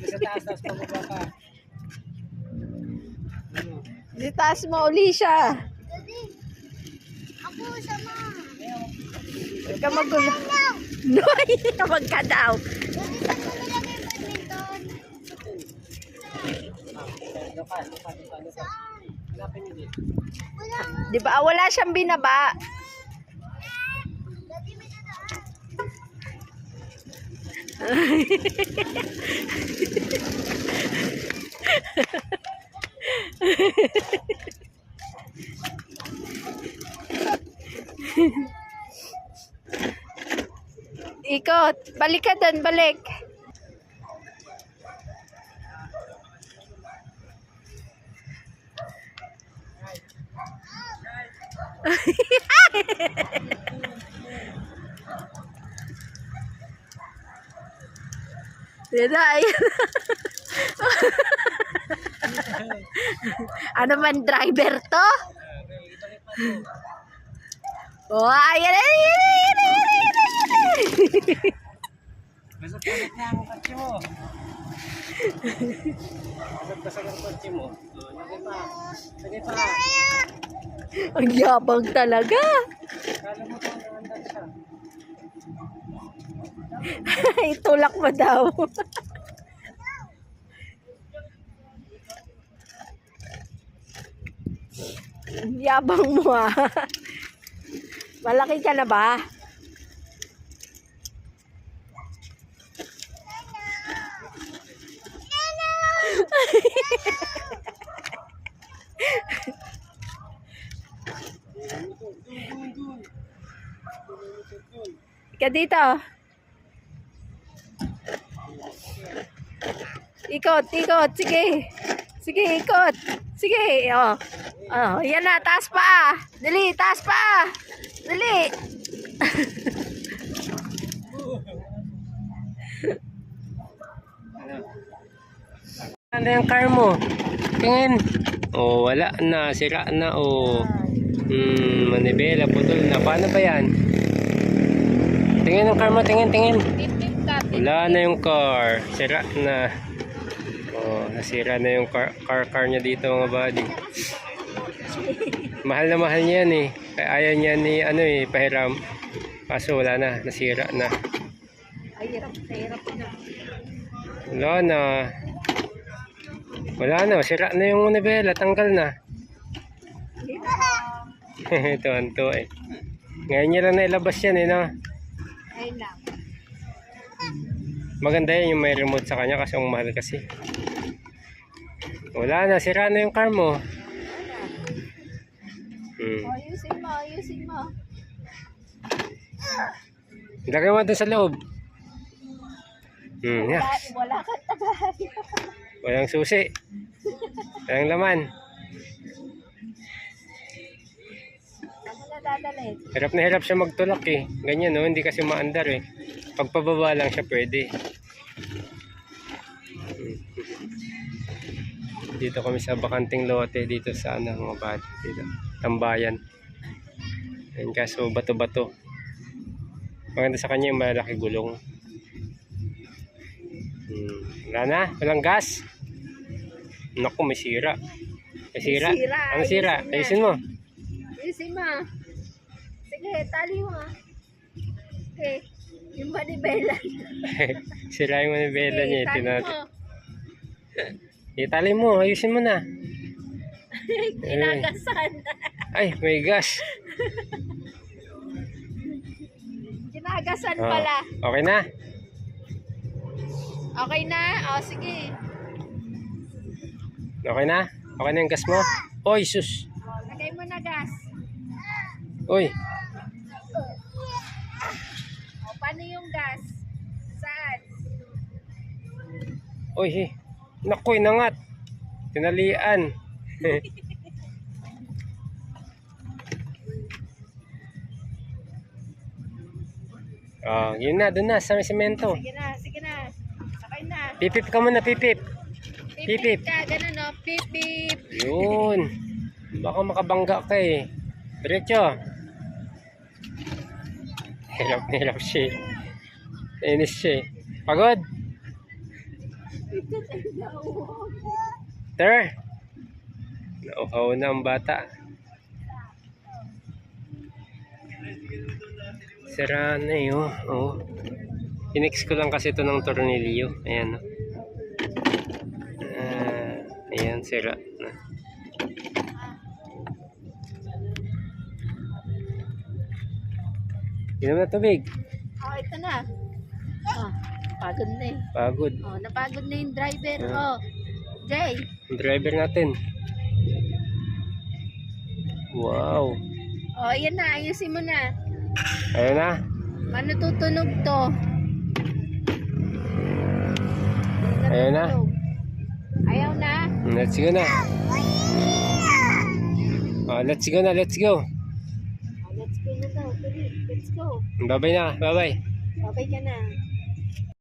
Sa taas pababa ka. Di taas mo uli siya. Daddy, ako sama. Huwag ka magulo. No, huwag ka daw. Daddy, saan mo nilagay yung badminton? Lupa. Saan? Hanapin niyo dito. Wala nga. Di ba? Wala siyang binaba. Daddy, may dadaan. Ikot. Balik ka doon. Balik. Yan na, ayan. Ano man driver to? Oh, ayan. Basag-basag na ang kotse mo. Basag-basag ang kotse mo. Sige pa. Ang yabang talaga. Kala mo kung naandar siya. Itulak mo daw. Ang yabang mo ah. Malaki ka na ba? Ika dito. Ikot. Sige. Sige, ikot. Sige. Oh. Oh, yan na. Taas pa. Dali, taas pa. Dali. Ano yung car mo? Tingin. Oh, wala na. Sira na. Oh. Manibela, putol na. Paano ba yan? Tingin yung car mo. Tingin. Wala na yung car. Sira na. Oh, nasira na yung car niya dito mga buddy. Mahal na mahal niya yan eh. Kaya ayaw niya ni pahiram. Kaso wala na. Nasira na. Ay, hirap na. Wala na. Sira na yung manibela. Tanggal na. Ito, anto eh. Ngayon niya lang nailabas yan eh, no? Ayun lang. Maganda yan yung may remote sa kanya kasi ang mahal kasi. Wala na, sira na yung car mo. Ayusin mo. Lagay mo doon sa loob. Yeah. Wala ka tagay. Walang susi. Walang laman. Ano na dadalhin? Hirap na hirap siya magtulak eh. Ganyan no, hindi kasi maandar eh. Pagpababa lang siya pwede. Dito kami sa bakanting lote dito sa mga bata dito, Tambayan. Ayun kaso bato-bato. Maganda sa kanya yung malaki gulong. Wala na, walang gas. Naku, may sira. Ano sira? Ayusin mo. Sige, tali mo. Okay. Yung manibela. Sira yung manibela niya. Tali mo. Itali mo, ayusin mo na. Kinagasan. Ay, may gas. Kinagasan pala. Okay na? Okay na? O, sige. Okay na? Okay na yung gas mo? Oy, sus. Lagay mo na gas. Oy. O, paano yung gas? Saan? Oy, naku, inangat. Tinalian. Yun na, dun na, sa may semento. Sige na. Sakay na. Pipip ka muna, pipip. Pipip ka, ganun o. Pipip. Yun. Baka makabangga ka eh. Diretso. Hirap siya eh. Inis siya eh. Pagod? Ter? Nauhaw na ang bata. Sira na eh, oh. Oh. Tinex ko lang kasi ito ng tornilyo. Ayan, oh. Ayan, sira na. Inom na tubig. Oh, ito na. Oh, pagod na eh. Pagod. Oh, napagod na yung driver. Yeah. Oh, Jay. Ang driver natin. Wow. Oh, yan na. Ayusin mo na. Ayan na. Paano tutunog to? Ayan na. Ayaw na. Let's go na. Oh, let's go na. Let's go. Oh, let's go na daw. Tuloy. Let's go. Bye-bye na. Bye-bye. Babay ka na.